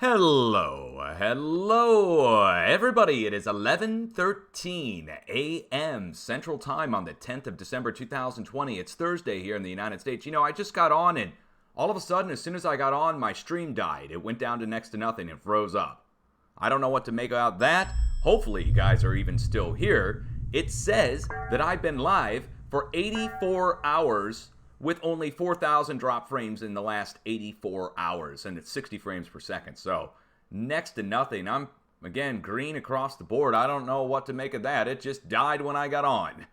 Hello, everybody. It is 11:13 a.m. Central Time on the 10th of December 2020. It's Thursday here in the United States. I just got on and all of a sudden, as soon as I got on, my stream died. It went down to next to nothing and froze up. I don't know what to make out that. Hopefully, you guys are even still here. It says that I've been live for 84 hours with only 4,000 drop frames in the last 84 hours, and it's 60 frames per second. So, next to nothing. I'm, again, green across the board. I don't know what to make of that. It just died when I got on.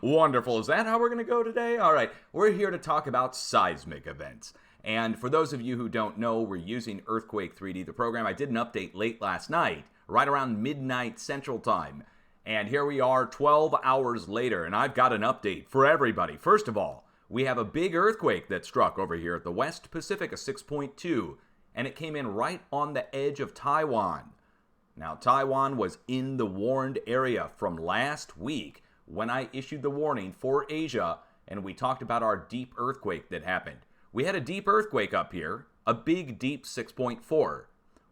Wonderful. Is that how we're going to go today? All right. We're here to talk about seismic events. And for those of you who don't know, we're using Earthquake 3D, the program. I did an update late last night, right around midnight Central Time. And here we are 12 hours later, and I've got an update for everybody. First of all, we have a big earthquake that struck over here at the West Pacific, a 6.2, and it came in right on the edge of Taiwan. Now, Taiwan was in the warned area from last week when I issued the warning for Asia, and we talked about our deep earthquake that happened. We had a deep earthquake up here, a big, deep 6.4,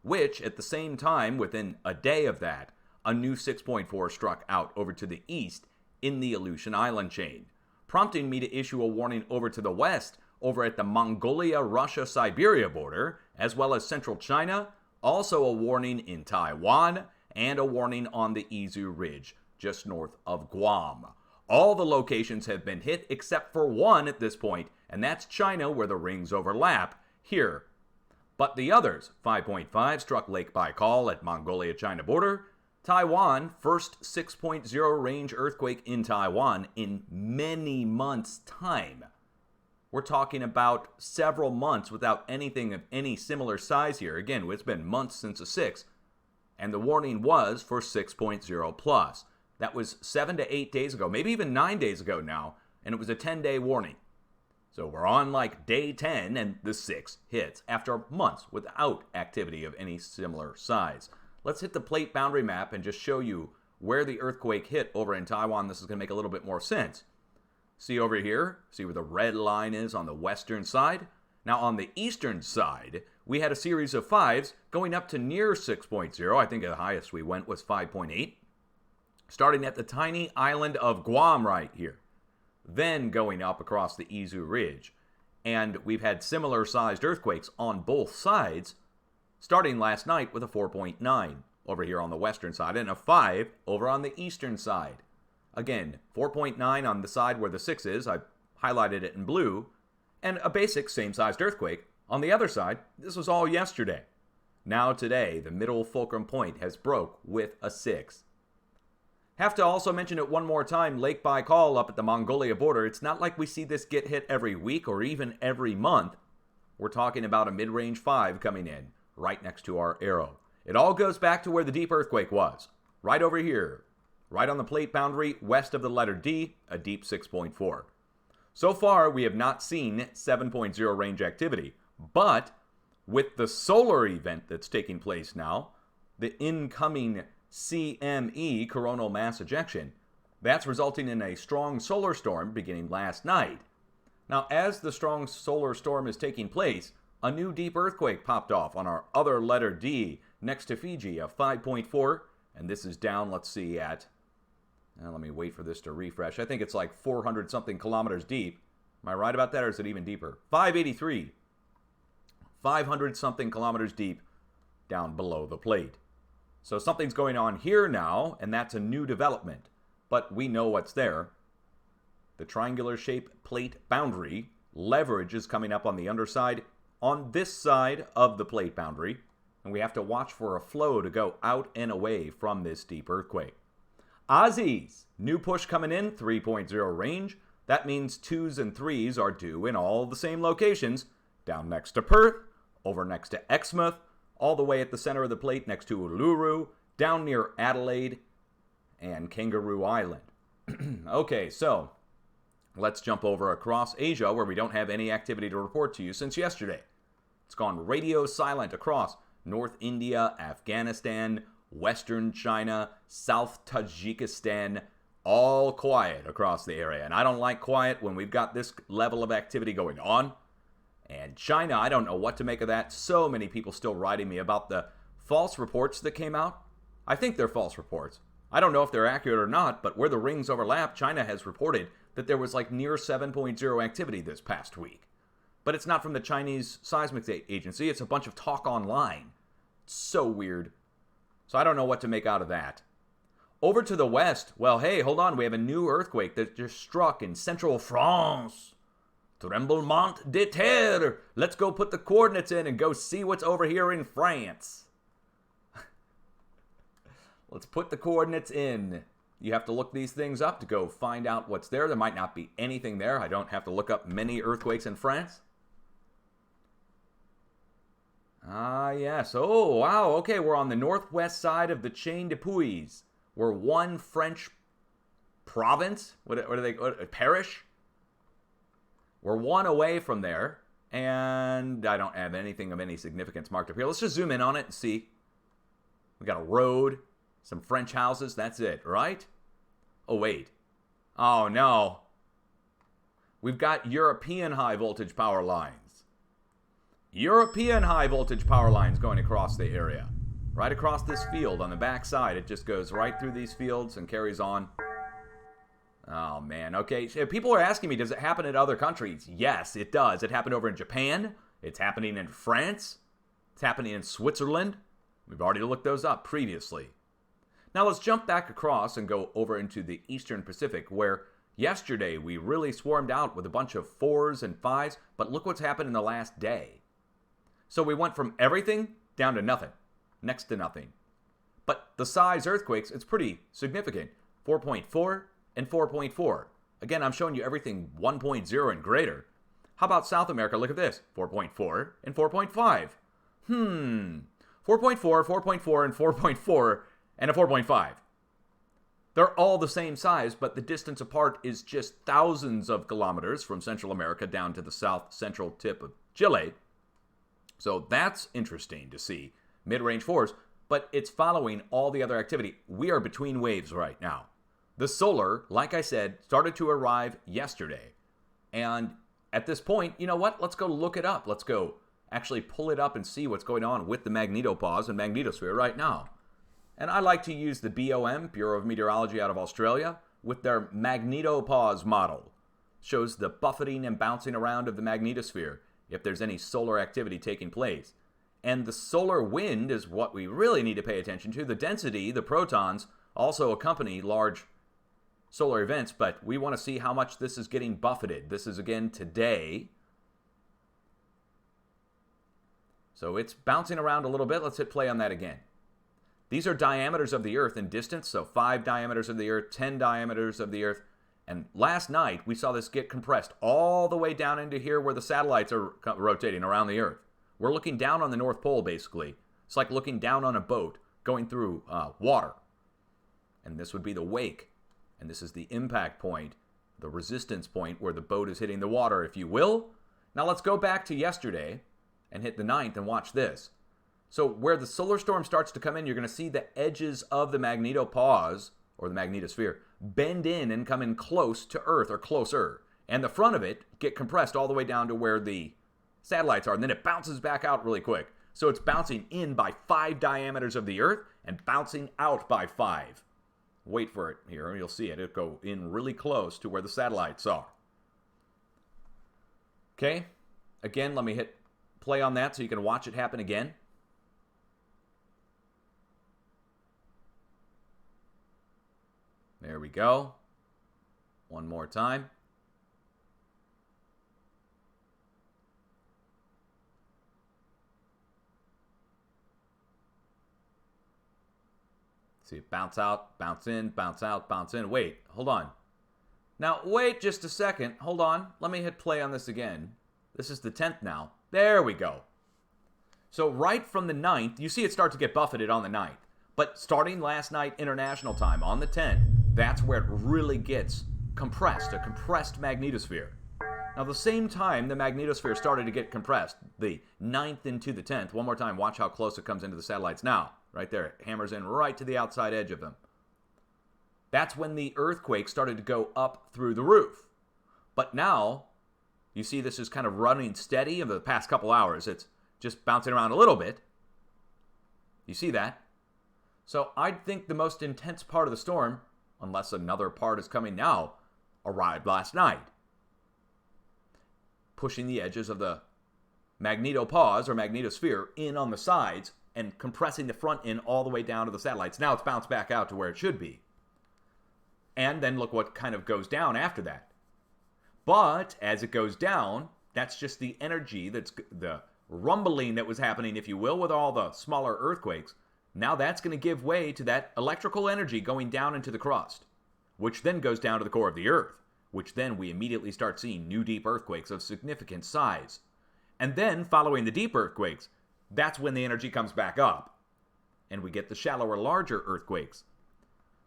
which at the same time, within a day of that, a new 6.4 struck out over to the east in the Aleutian Island chain, prompting me to issue a warning over to the west, over at the Mongolia-Russia-Siberia border, as well as central China, also a warning in Taiwan, and a warning on the Izu Ridge, just north of Guam. All the locations have been hit except for one at this point, and that's China, where the rings overlap, here. But the others, 5.5 struck Lake Baikal at Mongolia-China border, Taiwan, first 6.0 range earthquake in Taiwan in many months' time. We're talking about several months without anything of any similar size here. Again, it's been months since a 6, and the warning was for 6.0 plus. That was 7 to 8 days ago, maybe even 9 days ago now, and it was a 10-day warning. So we're on like day 10, and the 6 hits after months without activity of any similar size. Let's hit the plate boundary map and just show you where the earthquake hit over in Taiwan. This is going to make a little bit more sense. See over here? See where the red line is on the western side? Now on the eastern side, we had a series of 5s going up to near 6.0. I think the highest we went was 5.8. Starting at the tiny island of Guam right here. Then going up across the Izu Ridge. And we've had similar sized earthquakes on both sides, starting last night with a 4.9 over here on the western side and a 5 over on the eastern side. Again, 4.9 on the side where the 6 is, I highlighted it in blue, and a basic same-sized earthquake on the other side. This was all yesterday. Now today, the middle fulcrum point has broke with a 6. Have to also mention it one more time, Lake Baikal up at the Mongolia border. It's not like we see this get hit every week or even every month. We're talking about a mid-range 5 coming in right next to our arrow. It all goes back to where the deep earthquake was, right over here, right on the plate boundary west of the letter D, a deep 6.4. So far, we have not seen 7.0 range activity, but with the solar event that's taking place now, the incoming CME, coronal mass ejection, that's resulting in a strong solar storm beginning last night. Now, as the strong solar storm is taking place, a new deep earthquake popped off on our other letter D next to Fiji, a 5.4, and this is down, let's see, at, let me wait for this to refresh. I think it's like 400-something kilometers deep. Am I right about that, or is it even deeper? 583. 500-something kilometers deep down below the plate. So something's going on here now, and that's a new development. But we know what's there. The triangular-shaped plate boundary, leverage is coming up on the underside, on this side of the plate boundary, and we have to watch for a flow to go out and away from this deep earthquake. Aussies, new push coming in, 3.0 range. That means 2s and 3s are due in all the same locations, down next to Perth, over next to Exmouth, all the way at the center of the plate next to Uluru, down near Adelaide, and Kangaroo Island. Okay, so let's jump over across Asia, where we don't have any activity to report to you since yesterday. It's gone radio silent across North India, Afghanistan, Western China, South Tajikistan, all quiet across the area. And I don't like quiet when we've got this level of activity going on. And China, I don't know what to make of that. So many people still writing me about the false reports that came out. I think they're false reports. I don't know if they're accurate or not, but where the rings overlap, China has reported that there was like near 7.0 activity this past week. But it's not from the Chinese Seismic Agency. It's a bunch of talk online. It's so weird. So I don't know what to make out of that. Over to the west, well, hey, hold on. We have a new earthquake that just struck in central France. Tremblement de terre. Let's go put the coordinates in and go see what's over here in France. Let's put the coordinates in. You have to look these things up to go find out what's there. There might not be anything there. I don't have to look up many earthquakes in France. Ah, yes. Oh, wow. Okay, we're on the northwest side of the Chaîne de Puys. We're one French province. What are they? Parish? We're one away from there. And I don't have anything of any significance marked up here. Let's just zoom in on it and see. We got a road, some French houses. That's it, right? Oh, wait. Oh, no. We've got European high voltage power lines. European high voltage power lines going across the area. Right across this field on the back side. It just goes right through these fields and carries on. Oh, man. Okay. People are asking me, does it happen in other countries? Yes, it does. It happened over in Japan. It's happening in France. It's happening in Switzerland. We've already looked those up previously. Now let's jump back across and go over into the Eastern Pacific, where yesterday we really swarmed out with a bunch of 4s and 5s, but look what's happened in the last day. So we went from everything down to nothing. Next to nothing. But the size earthquakes, it's pretty significant. 4.4 and 4.4. Again, I'm showing you everything 1.0 and greater. How about South America? Look at this. 4.4 and 4.5. 4.4, 4.4, and 4.4, and a 4.5. They're all the same size, but the distance apart is just thousands of kilometers from Central America down to the south central tip of Chile. So that's interesting to see. Mid-range 4s, but it's following all the other activity. We are between waves right now. The solar, like I said, started to arrive yesterday. And at this point, you know what? Let's go look it up. Let's go actually pull it up and see what's going on with the magnetopause and magnetosphere right now. And I like to use the BOM, Bureau of Meteorology out of Australia, with their magnetopause model. Shows the buffeting and bouncing around of the magnetosphere if there's any solar activity taking place. And the solar wind is what we really need to pay attention to. The density, the protons, also accompany large solar events, but we want to see how much this is getting buffeted. This is again today. So it's bouncing around a little bit. Let's hit play on that again. These are diameters of the Earth in distance, so 5 diameters of the Earth, 10 diameters of the Earth. And last night, we saw this get compressed all the way down into here where the satellites are rotating around the Earth. We're looking down on the North Pole, basically. It's like looking down on a boat going through water. And this would be the wake. And this is the impact point, the resistance point where the boat is hitting the water, if you will. Now let's go back to yesterday and hit the 9th and watch this. So where the solar storm starts to come in, you're going to see the edges of the magnetopause, or the magnetosphere, bend in and come in close to Earth, or closer. And the front of it get compressed all the way down to where the satellites are, and then it bounces back out really quick. So it's bouncing in by 5 diameters of the Earth and bouncing out by 5. Wait for it here, you'll see it. It'll go in really close to where the satellites are. Okay, again, let me hit play on that so you can watch it happen again. There we go. One more time. See it bounce out, bounce in, bounce out, bounce in. Wait, hold on. Now, wait just a second. Hold on. Let me hit play on this again. This is the 10th now. There we go. So right from the 9th, you see it start to get buffeted on the 9th. But starting last night international time on the 10th, that's where it really gets compressed, a compressed magnetosphere. Now, the same time the magnetosphere started to get compressed, the 9th into the 10th, one more time, watch how close it comes into the satellites now. Right there, it hammers in right to the outside edge of them. That's when the earthquake started to go up through the roof. But now, You see this is kind of running steady over the past couple hours. It's just bouncing around a little bit. You see that? So I think the most intense part of the storm, unless another part is coming now, arrived last night, pushing the edges of the magnetopause or magnetosphere in on the sides and compressing the front end all the way down to the satellites. Now it's bounced back out to where it should be. And then look what kind of goes down after that. But as it goes down, that's just the energy, that's the rumbling that was happening, if you will, with all the smaller earthquakes. Now that's going to give way to that electrical energy going down into the crust, which then goes down to the core of the Earth, which then we immediately start seeing new deep earthquakes of significant size. And then, following the deep earthquakes, that's when the energy comes back up, and we get the shallower, larger earthquakes.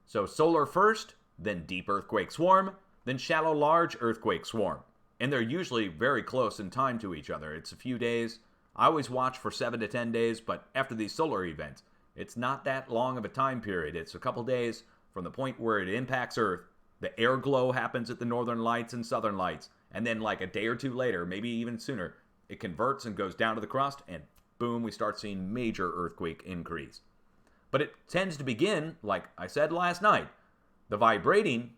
So solar first, then deep earthquake swarm, then shallow, large earthquake swarm. And they're usually very close in time to each other. It's a few days. I always watch for 7 to 10 days, but after these solar events, it's not that long of a time period. It's a couple days from the point where it impacts Earth. The air glow happens at the northern lights and southern lights, and then like a day or two later, maybe even sooner, it converts and goes down to the crust, and boom, we start seeing major earthquake increase. But it tends to begin, like I said last night, the vibrating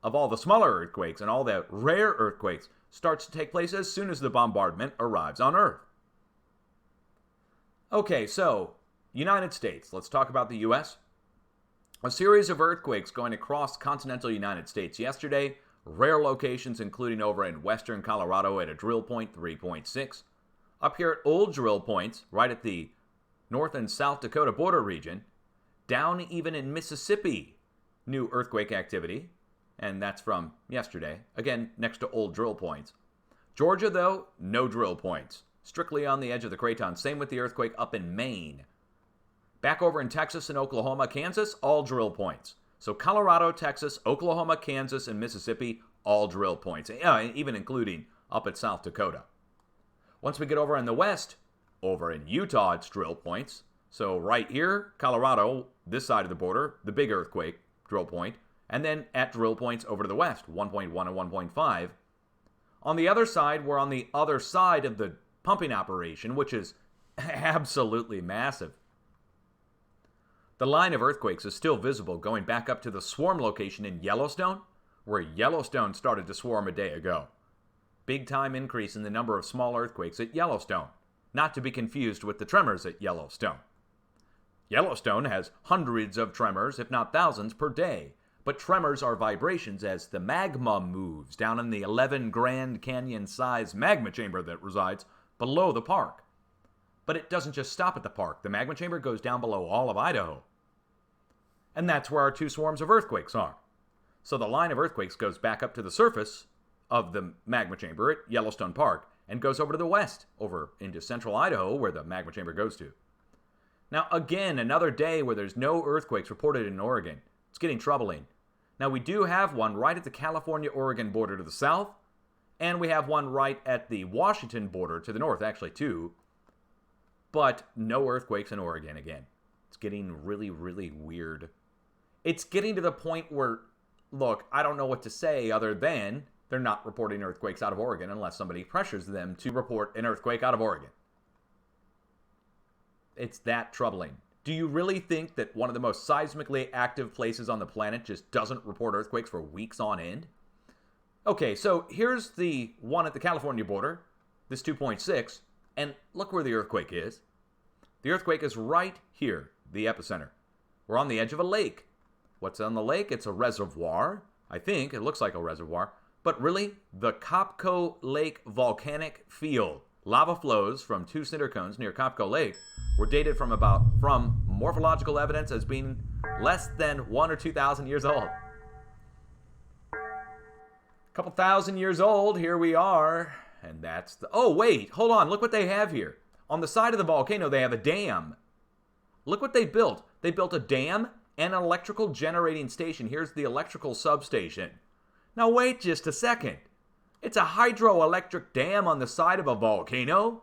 of all the smaller earthquakes and all the rare earthquakes starts to take place as soon as the bombardment arrives on Earth. Okay, so United States. Let's talk about the U.S. A series of earthquakes going across continental United States yesterday. Rare locations, including over in western Colorado at a drill point 3.6. Up here at old drill points, right at the North and South Dakota border region. Down even in Mississippi, new earthquake activity. And that's from yesterday. Again, next to old drill points. Georgia, though, no drill points. Strictly on the edge of the craton. Same with the earthquake up in Maine. Back over in Texas and Oklahoma, Kansas, all drill points. So Colorado, Texas, Oklahoma, Kansas, and Mississippi, all drill points. Even including up at South Dakota. Once we get over in the west, over in Utah, it's drill points. So right here, Colorado, this side of the border, the big earthquake drill point. And then at drill points over to the west, 1.1 and 1.5. On the other side, we're on the other side of the pumping operation, which is absolutely massive. The line of earthquakes is still visible going back up to the swarm location in Yellowstone, where Yellowstone started to swarm a day ago. Big time increase in the number of small earthquakes at Yellowstone, not to be confused with the tremors at Yellowstone. Yellowstone has hundreds of tremors, if not thousands, per day, but tremors are vibrations as the magma moves down in the 11 Grand Canyon-sized magma chamber that resides below the park. But it doesn't just stop at the park. The magma chamber goes down below all of Idaho. And that's where our two swarms of earthquakes are. So the line of earthquakes goes back up to the surface of the magma chamber at Yellowstone Park and goes over to the west, over into central Idaho, where the magma chamber goes to. Now, again, another day where there's no earthquakes reported in Oregon. It's getting troubling. Now, we do have one right at the California-Oregon border to the south, and we have one right at the Washington border to the north, actually two, but no earthquakes in Oregon again. It's getting really, really weird. It's getting to the point where, look, I don't know what to say other than they're not reporting earthquakes out of Oregon unless somebody pressures them to report an earthquake out of Oregon. It's that troubling. Do you really think that one of the most seismically active places on the planet just doesn't report earthquakes for weeks on end? Okay, so here's the one at the California border, this 2.6, and look where the earthquake is. The earthquake is right here, the epicenter. We're on the edge of a lake. What's on the lake? It's a reservoir. I think it looks like a reservoir. But really, the Copco Lake volcanic field. Lava flows from two cinder cones near Copco Lake were dated from morphological evidence as being less than 1,000 or 2,000 years old. A couple thousand years old, here we are. And that's the... Oh, wait, hold on. Look what they have here. On the side of the volcano, they have a dam. Look what they built. They built a dam and an electrical generating station. Here's the electrical substation. Now, wait just a second. It's a hydroelectric dam on the side of a volcano?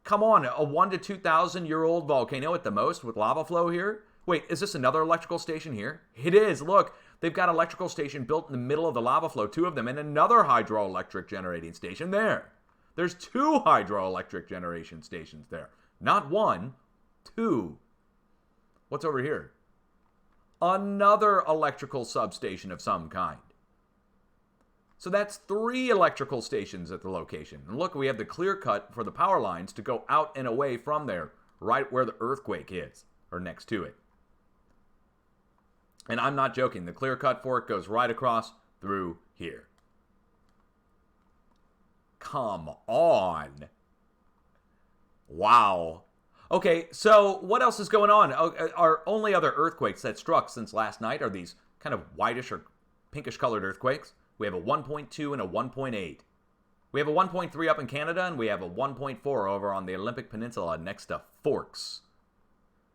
Come on, a 1,000 to 2,000 year old volcano at the most with lava flow here? Wait, is this another electrical station here? It is, look. They've got an electrical station built in the middle of the lava flow, 2 of them, and another hydroelectric generating station there. There's 2 hydroelectric generation stations there. Not 1, 2. What's over here? Another electrical substation of some kind. So that's 3 electrical stations at the location. And look, we have the clear cut for the power lines to go out and away from there, right where the earthquake is, or next to it. And I'm not joking. The clear cut for it goes right across through here. Come on. Wow. Okay, so what else is going on? Our only other earthquakes that struck since last night are these kind of whitish or pinkish colored earthquakes. We have a 1.2 and a 1.8. We have a 1.3 up in Canada, and we have a 1.4 over on the Olympic Peninsula next to Forks.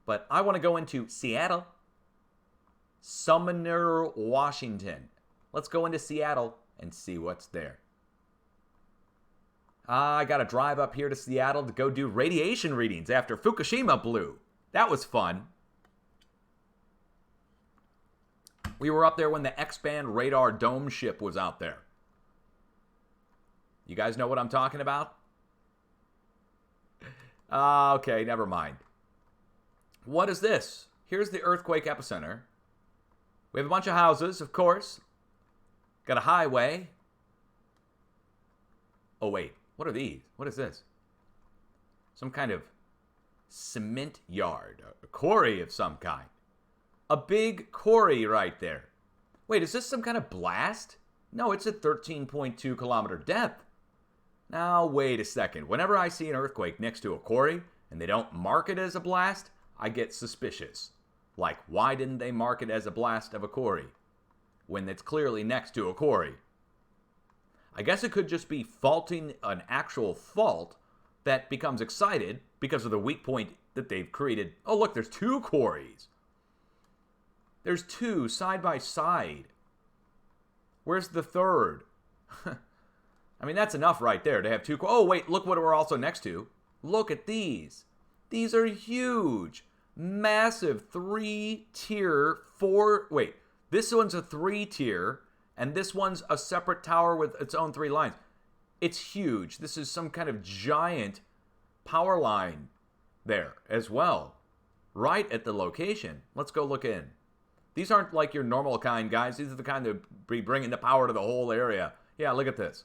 But I want to go into Seattle. Sumner, Washington. Let's go into Seattle and see what's there. I got to drive up here to Seattle to go do radiation readings after Fukushima blew. That was fun. We were up there when the X-band radar dome ship was out there. You guys know what I'm talking about? Okay, never mind. What is this? Here's the earthquake epicenter. We have a bunch of houses, of course. Got a highway. Oh, wait. What are these? What is this? Some kind of cement yard. A quarry of some kind. A big quarry right there. Wait, is this some kind of blast? No, it's at 13.2 kilometer depth. Now, wait a second. Whenever I see an earthquake next to a quarry and they don't mark it as a blast, I get suspicious. Like, why didn't they mark it as a blast of a quarry when it's clearly next to a quarry? I guess it could just be faulting an actual fault that becomes excited because of the weak point that they've created. Oh, look, there's 2 quarries. There's 2 side by side. Where's the third? I mean, that's enough right there to have 2. Oh, wait, look what we're also next to. Look at these. These are huge. Massive 3-tier, 4. Wait, this one's a 3-tier, and this one's a separate tower with its own 3 lines. It's huge. This is some kind of giant power line there as well, right at the location. Let's go look in. These aren't like your normal kind, guys. These are the kind that be bringing the power to the whole area. Yeah, look at this.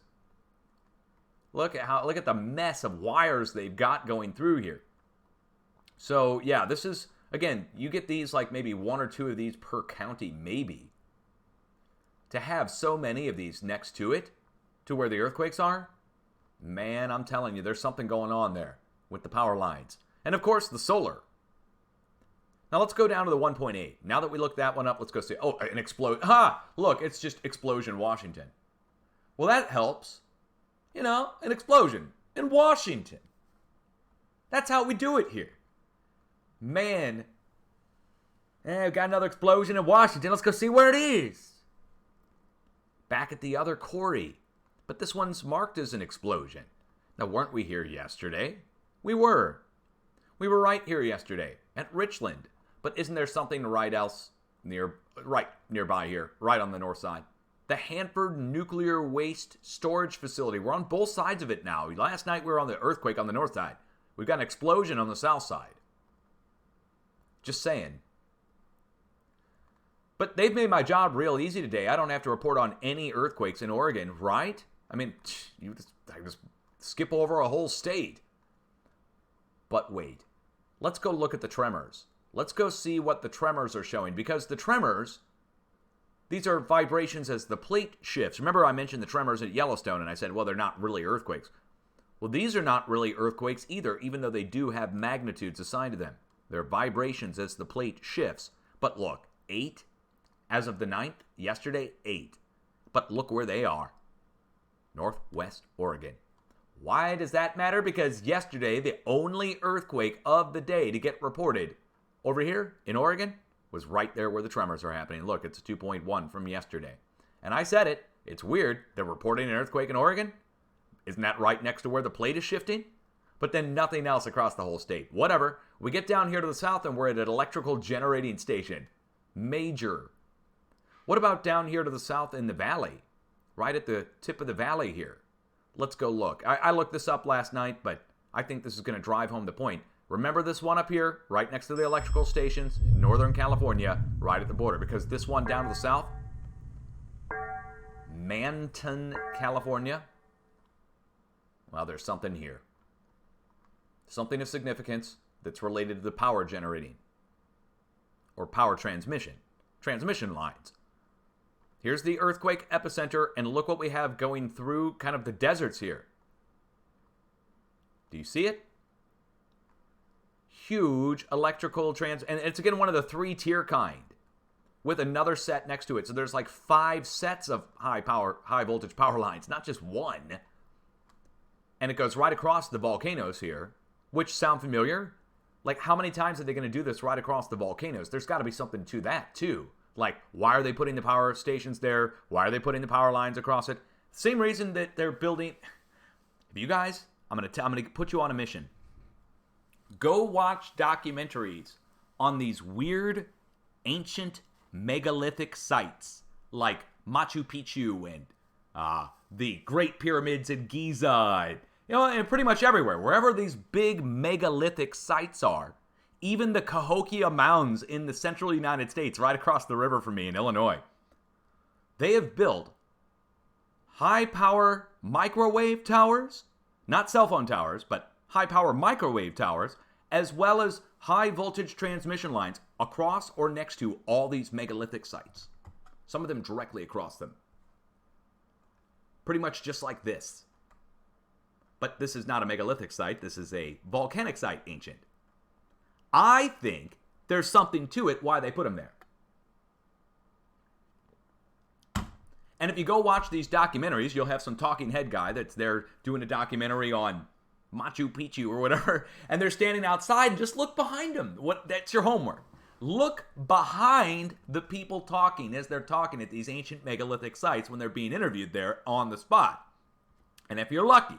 Look at the mess of wires they've got going through here. So, yeah, this is, again, you get these like maybe 1 or 2 of these per county, maybe. To have so many of these next to it, to where the earthquakes are, man, I'm telling you, there's something going on there with the power lines. And, of course, the solar. Now, let's go down to the 1.8. Now that we looked that one up, let's go see. Oh, an explosion. Ha! Look, it's just Explosion, Washington. Well, that helps. You know, an explosion in Washington. That's how we do it here. Man, we've got another explosion in Washington. Let's go see where it is. Back at the other quarry. But this one's marked as an explosion. Now, weren't we here yesterday? We were. We were right here yesterday at Richland. But isn't there something right nearby here, right on the north side? The Hanford Nuclear Waste Storage Facility. We're on both sides of it now. Last night we were on the earthquake on the north side. We've got an explosion on the south side. Just saying. But they've made my job real easy today. I don't have to report on any earthquakes in Oregon, right? I mean, I just skip over a whole state. But wait. Let's go look at the tremors. Let's go see what the tremors are showing. Because the tremors, these are vibrations as the plate shifts. Remember I mentioned the tremors at Yellowstone, and I said, well, they're not really earthquakes. Well, these are not really earthquakes either, even though they do have magnitudes assigned to them. They're vibrations as the plate shifts. But look, 8. As of the 9th, yesterday, 8. But look where they are. Northwest Oregon. Why does that matter? Because yesterday, the only earthquake of the day to get reported over here in Oregon was right there where the tremors are happening. Look, it's a 2.1 from yesterday. And I said it. It's weird. They're reporting an earthquake in Oregon. Isn't that right next to where the plate is shifting? But then nothing else across the whole state. Whatever. We get down here to the south and we're at an electrical generating station. Major. What about down here to the south in the valley? Right at the tip of the valley here. Let's go look. I looked this up last night, but I think this is going to drive home the point. Remember this one up here, right next to the electrical stations in Northern California, right at the border, because this one down to the south, Manton, California, well, there's something here. Something of significance that's related to the power generating or power transmission lines. Here's the earthquake epicenter, and look what we have going through kind of the deserts here. Do you see it? Huge electrical and it's again one of the 3-tier kind with another set next to it. So there's like 5 sets of high voltage power lines, not just one. And it goes right across the volcanoes here, which sound familiar. Like, how many times are they going to do this right across the volcanoes? There's got to be something to that too. Like, why are they putting the power stations there? Why are they putting the power lines across it? Same reason that they're building. You guys, I'm gonna put you on a mission. Go watch documentaries on these weird, ancient, megalithic sites like Machu Picchu and the Great Pyramids in Giza, and pretty much everywhere, wherever these big megalithic sites are. Even the Cahokia Mounds in the central United States, right across the river from me in Illinois, they have built high-power microwave towers, not cell phone towers, but high-power microwave towers, as well as high-voltage transmission lines across or next to all these megalithic sites. Some of them directly across them. Pretty much just like this. But this is not a megalithic site. This is a volcanic site, ancient. I think there's something to it why they put them there. And if you go watch these documentaries, you'll have some talking head guy that's there doing a documentary on Machu Picchu or whatever, and they're standing outside, and just look behind them. That's your homework. Look behind the people talking as they're talking at these ancient megalithic sites when they're being interviewed there on the spot. And if you're lucky,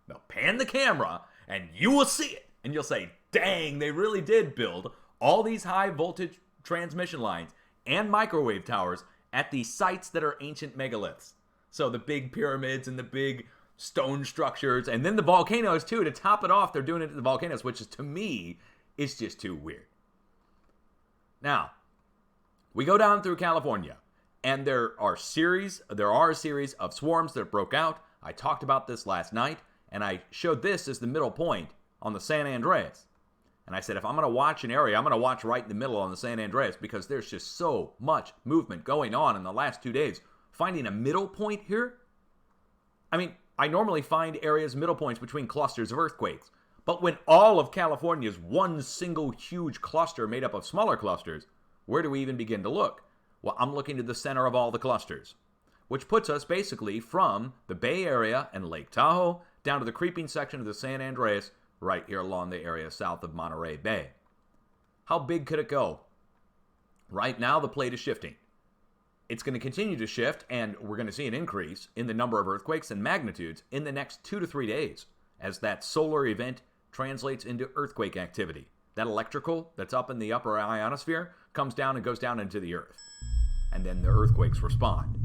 they'll pan the camera and you will see it. And you'll say, dang, they really did build all these high voltage transmission lines and microwave towers at these sites that are ancient megaliths. So the big pyramids and the big stone structures, and then the volcanoes too. To top it off, they're doing it at the volcanoes, which is, to me, is just too weird. Now, we go down through California, and there are a series of swarms that broke out. I talked about this last night, and I showed this as the middle point on the San Andreas. And I said, if I'm going to watch an area, I'm going to watch right in the middle on the San Andreas, because there's just so much movement going on in the last 2 days. Finding a middle point here? I mean, I normally find areas, middle points between clusters of earthquakes. But when all of California is one single huge cluster made up of smaller clusters, where do we even begin to look? Well, I'm looking to the center of all the clusters, which puts us basically from the Bay Area and Lake Tahoe down to the creeping section of the San Andreas, right here along the area south of Monterey Bay. How big could it go? Right now, the plate is shifting. It's going to continue to shift, and we're going to see an increase in the number of earthquakes and magnitudes in the next 2 to 3 days as that solar event translates into earthquake activity. That electrical that's up in the upper ionosphere comes down and goes down into the earth. And then the earthquakes respond.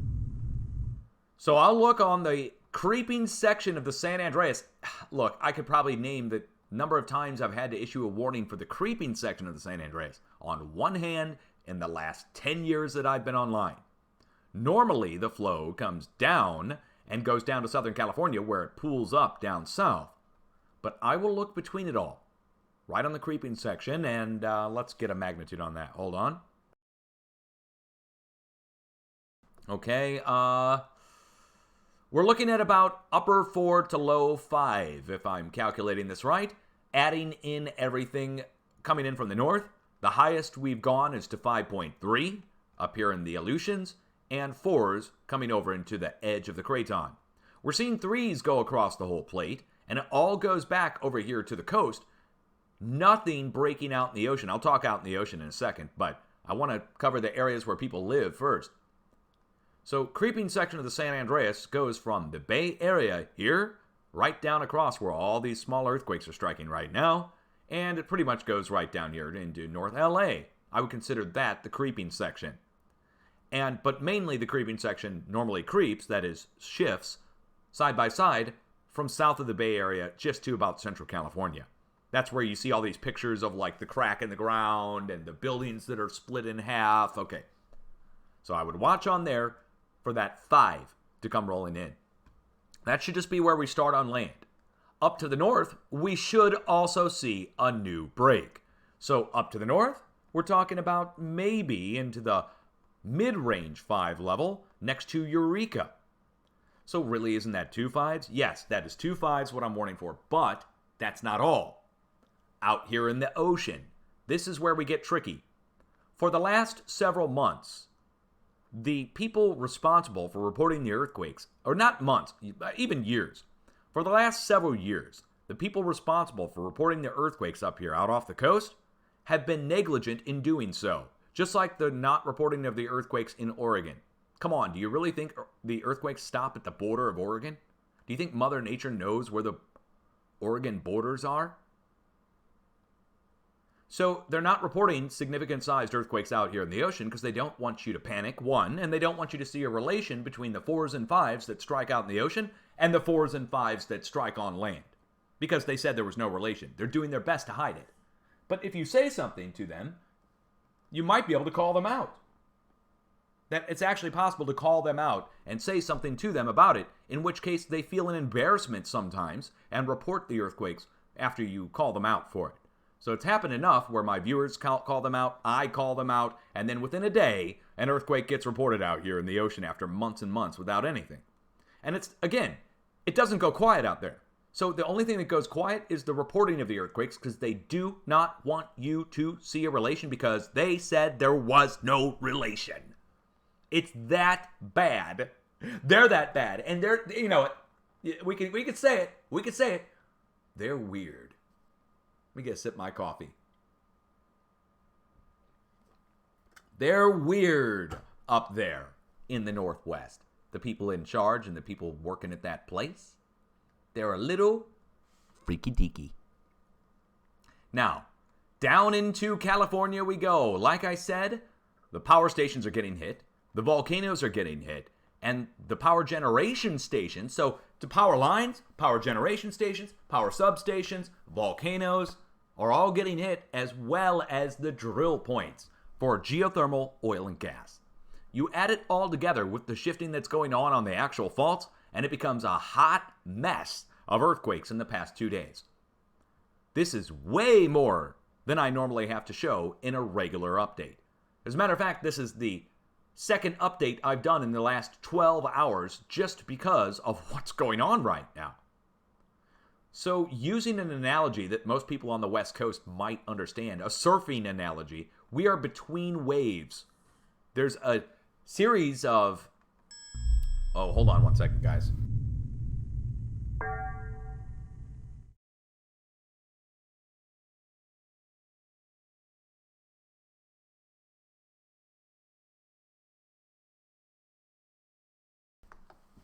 So I'll look on the creeping section of the San Andreas. Look, I could probably name the number of times I've had to issue a warning for the creeping section of the San Andreas on one hand in the last 10 years that I've been online. Normally, the flow comes down and goes down to Southern California where it pools up down south. But I will look between it all, right on the creeping section, and let's get a magnitude on that. Hold on. Okay, we're looking at about upper 4 to low 5, if I'm calculating this right. Adding in everything coming in from the north, the highest we've gone is to 5.3 up here in the Aleutians, and 4s coming over into the edge of the Craton. We're seeing 3s go across the whole plate, and it all goes back over here to the coast. Nothing breaking out in the ocean. I'll talk out in the ocean in a second, but I want to cover the areas where people live first. So, creeping section of the San Andreas goes from the Bay Area here, right down across where all these small earthquakes are striking right now, and it pretty much goes right down here into North LA. I would consider that the creeping section. But mainly the creeping section normally creeps, that is, shifts, side by side from south of the Bay Area just to about Central California. That's where you see all these pictures of like the crack in the ground and the buildings that are split in half. Okay. So I would watch on there for that 5 to come rolling in. That should just be where we start on land. Up to the north, we should also see a new break. So up to the north, we're talking about maybe into the mid-range 5 level next to Eureka. So really, isn't that 2 5s? Yes, that is 2 5s what I'm warning for, but that's not all. Out here in the ocean, this is where we get tricky. For the last several months, the people responsible for reporting the earthquakes, or not months, even years, for the last several years, the people responsible for reporting the earthquakes up here out off the coast have been negligent in doing so, just like the not reporting of the earthquakes in Oregon. Come on, do you really think the earthquakes stop at the border of Oregon? Do you think Mother Nature knows where the Oregon borders are? So they're not reporting significant sized earthquakes out here in the ocean because they don't want you to panic, one, and they don't want you to see a relation between the 4s and 5s that strike out in the ocean and the 4s and 5s that strike on land. Because they said there was no relation. They're doing their best to hide it. But if you say something to them, you might be able to call them out. That it's actually possible to call them out and say something to them about it, in which case they feel an embarrassment sometimes and report the earthquakes after you call them out for it. So it's happened enough where my viewers call them out, I call them out, and then within a day, an earthquake gets reported out here in the ocean after months and months without anything. And it's, again, it doesn't go quiet out there. So the only thing that goes quiet is the reporting of the earthquakes because they do not want you to see a relation because they said there was no relation. It's that bad. They're that bad. And they're, you know, we could say it. We could say it. They're weird. Let me get a sip of my coffee. They're weird up there in the Northwest. The people in charge and the people working at that place, they're a little freaky-deaky. Now, down into California we go. Like I said, the power stations are getting hit. The volcanoes are getting hit. And the power generation stations, so to power lines, power generation stations, power substations, volcanoes, are all getting hit, as well as the drill points for geothermal oil and gas. You add it all together with the shifting that's going on the actual faults, and it becomes a hot mess of earthquakes in the past 2 days. This is way more than I normally have to show in a regular update. As a matter of fact, this is the second update I've done in the last 12 hours just because of what's going on right now. So using an analogy that most people on the West Coast might understand, a surfing analogy, we are between waves. There's a series of... Oh, hold on one second, guys.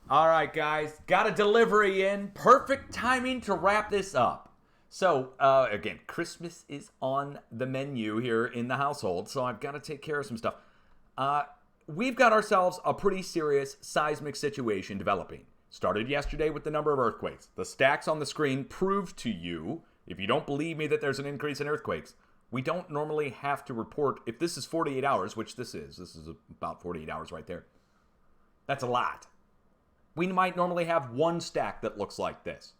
All right, guys, got a delivery in. Perfect timing to wrap this up. So, again, Christmas is on the menu here in the household, so I've got to take care of some stuff. We've got ourselves a pretty serious seismic situation developing. Started yesterday with the number of earthquakes. The stacks on the screen prove to you, if you don't believe me that there's an increase in earthquakes, we don't normally have to report, if this is 48 hours, which this is about 48 hours right there. That's a lot. We might normally have one stack that looks like this.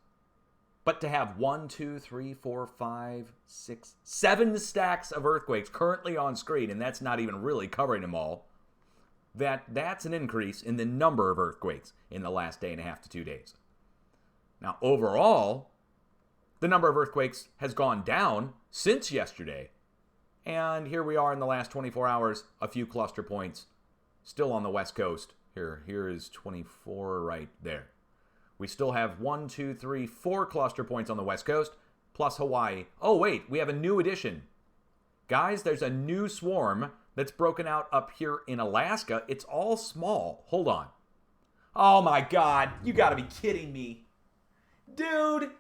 But to have 1, 2, 3, 4, 5, 6, 7 stacks of earthquakes currently on screen, and that's not even really covering them all, that's an increase in the number of earthquakes in the last day and a half to 2 days. Now, overall, the number of earthquakes has gone down since yesterday. And here we are in the last 24 hours, a few cluster points still on the West Coast. Here is 24 right there. We still have 1, 2, 3, 4 cluster points on the West Coast, plus Hawaii. Oh, wait, we have a new addition. Guys, there's a new swarm that's broken out up here in Alaska. It's all small. Hold on. Oh, my God. You got to be kidding me. Dude,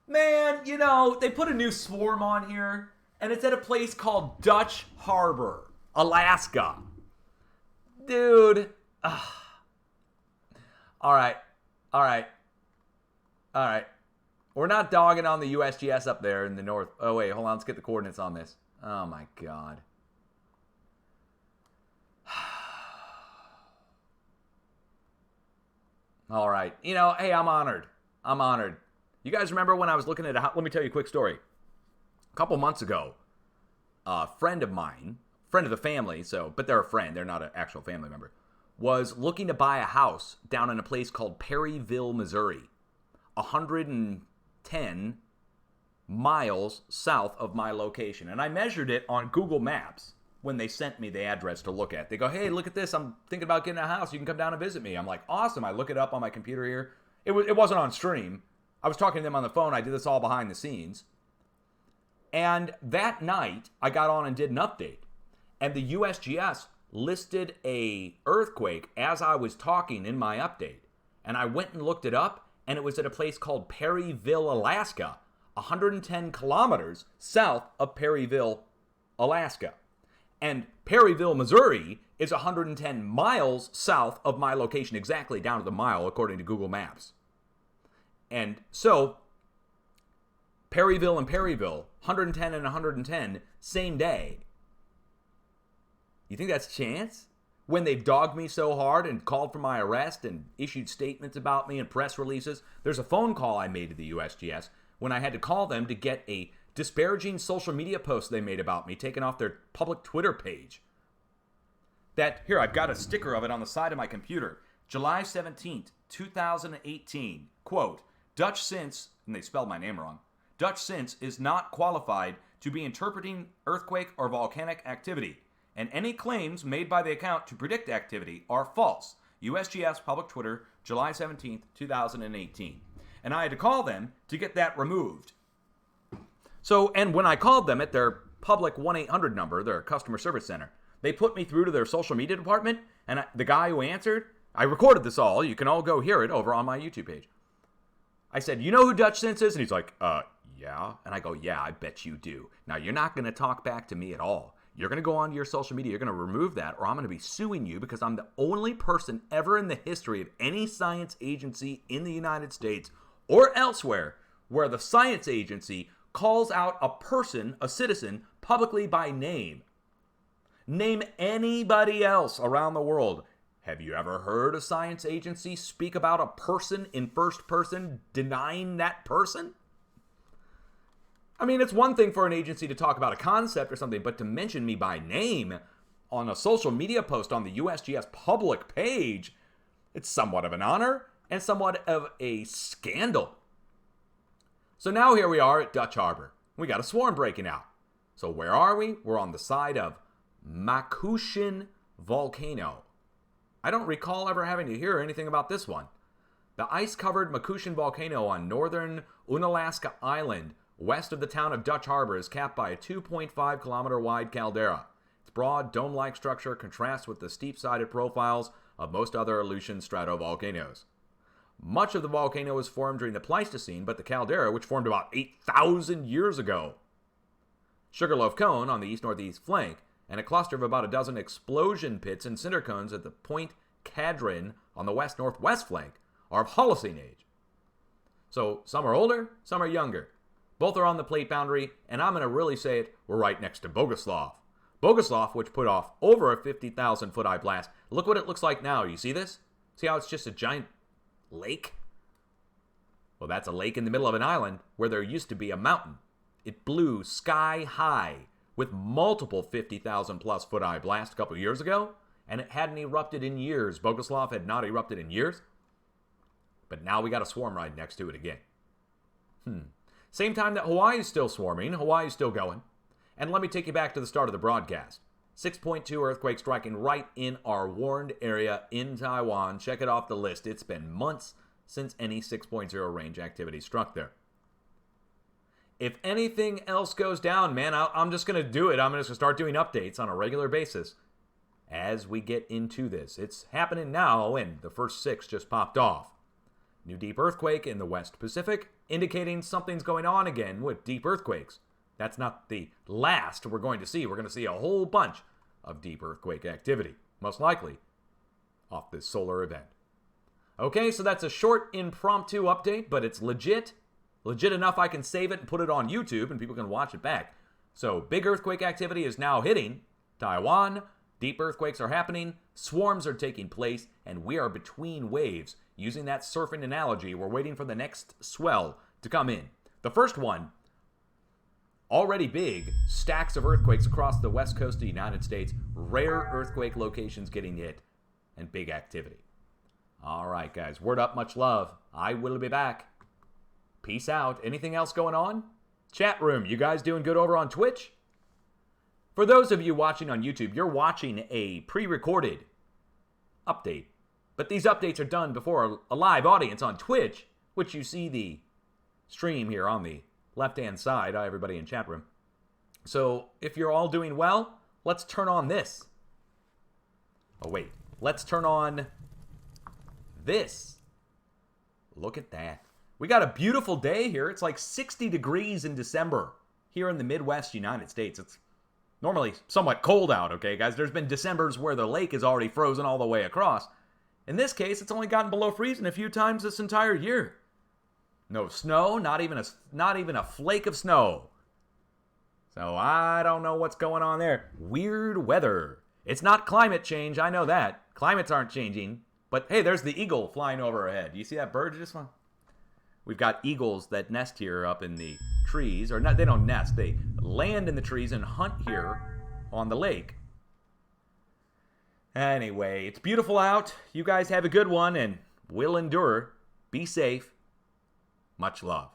man, you know, they put a new swarm on here, and it's at a place called Dutch Harbor, Alaska. Dude. All right. All right. All right. We're not dogging on the USGS up there in the north. Oh, wait. Hold on. Let's get the coordinates on this. Oh, my God. All right. You know, hey, I'm honored. I'm honored. You guys remember when I was looking at let me tell you a quick story. A couple months ago, a friend of mine, friend of the family, but they're a friend, they're not an actual family member, was looking to buy a house down in a place called Perryville, Missouri, 110 miles south of my location. And I measured it on Google Maps when they sent me the address to look at. They go, hey, look at this. I'm thinking about getting a house. You can come down and visit me. I'm like, awesome. I look it up on my computer here. It wasn't on stream. I was talking to them on the phone. I did this all behind the scenes. And that night, I got on and did an update. And the USGS listed a earthquake as I was talking in my update. And I went and looked it up, and it was at a place called Perryville, Alaska, 110 kilometers south of Perryville, Alaska. And Perryville, Missouri is 110 miles south of my location, exactly down to the mile, according to Google Maps. And so, Perryville and Perryville, 110 and 110, same day. You think that's chance? When they've dogged me so hard and called for my arrest and issued statements about me and press releases, there's a phone call I made to the USGS when I had to call them to get a disparaging social media post they made about me taken off their public Twitter page. Here, I've got a sticker of it on the side of my computer. July 17th, 2018. Quote, Dutch Since, and they spelled my name wrong, Dutch Since is not qualified to be interpreting earthquake or volcanic activity, and any claims made by the account to predict activity are false. USGS public Twitter, July 17th, 2018. And I had to call them to get that removed. So, and when I called them at their public 1-800 number, their customer service center, they put me through to their social media department, and the guy who answered, I recorded this all, you can all go hear it over on my YouTube page. I said, you know who Dutch Since is? And he's like, yeah. And I go, yeah, I bet you do. Now, you're not going to talk back to me at all. You're going to go onto your social media, you're going to remove that, or I'm going to be suing you because I'm the only person ever in the history of any science agency in the United States or elsewhere where the science agency calls out a person, a citizen, publicly by name. Name anybody else around the world. Have you ever heard a science agency speak about a person in first person denying that person? I mean, it's one thing for an agency to talk about a concept or something, but to mention me by name on a social media post on the USGS public page, it's somewhat of an honor and somewhat of a scandal. So now here we are at Dutch Harbor. We got a swarm breaking out. So where are we? We're on the side of Makushin Volcano. I don't recall ever having to hear anything about this one. The ice-covered Makushin Volcano on northern Unalaska Island, west of the town of Dutch Harbor, is capped by a 2.5-kilometer wide caldera. Its broad, dome-like structure contrasts with the steep-sided profiles of most other Aleutian stratovolcanoes. Much of the volcano was formed during the Pleistocene, but the caldera, which formed about 8,000 years ago. Sugarloaf Cone on the east-northeast flank, and a cluster of about a dozen explosion pits and cinder cones at the Point Cadrin on the west-northwest flank are of Holocene age. So some are older, some are younger. Both are on the plate boundary, and I'm going to really say it, we're right next to Bogoslav. Bogoslav, which put off over a 50,000-foot-high blast. Look what it looks like now. You see this? See how it's just a giant lake? Well, that's a lake in the middle of an island where there used to be a mountain. It blew sky high with multiple 50,000-plus foot-high blasts a couple years ago, and it hadn't erupted in years. Bogoslav had not erupted in years, but now we got a swarm right next to it again. Same time that Hawaii is still swarming, Hawaii is still going. And let me take you back to the start of the broadcast. 6.2 earthquake striking right in our warned area in Taiwan. Check it off the list. It's been months since any 6.0 range activity struck there. If anything else goes down, man, I'm just going to do it. I'm just going to start doing updates on a regular basis as we get into this. It's happening now, and the first 6 just popped off. New deep earthquake in the West Pacific, indicating something's going on again with deep earthquakes. That's not the last we're going to see. We're going to see a whole bunch of deep earthquake activity, most likely off this solar event. Okay, so that's a short impromptu update, but it's legit. Legit enough I can save it and put it on YouTube and people can watch it back. So big earthquake activity is now hitting Taiwan. Deep earthquakes are happening. Swarms are taking place. And we are between waves. Using that surfing analogy, we're waiting for the next swell to come in. The first one, already big, stacks of earthquakes across the west coast of the United States. Rare earthquake locations getting hit and big activity. All right, guys. Word up, much love. I will be back. Peace out. Anything else going on? Chat room, you guys doing good over on Twitch? For those of you watching on YouTube, you're watching a pre-recorded update. But these updates are done before a live audience on Twitch, which you see the stream here on the left-hand side. Hi, everybody in chat room. So if you're all doing well, let's turn on this. Oh, wait. Let's turn on this. Look at that. We got a beautiful day here. It's like 60 degrees in December here in the Midwest United States. It's normally somewhat cold out, okay, guys? There's been Decembers where the lake is already frozen all the way across. In this case, it's only gotten below freezing a few times this entire year. No snow, not even a flake of snow. So I don't know what's going on there. Weird weather. It's not climate change, I know that. Climates aren't changing. But hey, there's the eagle flying over our head. You see that bird just flying? We've got eagles that nest here up in the trees. Or not, they don't nest. They land in the trees and hunt here on the lake. Anyway, it's beautiful out. You guys have a good one and we'll endure. Be safe. Much love.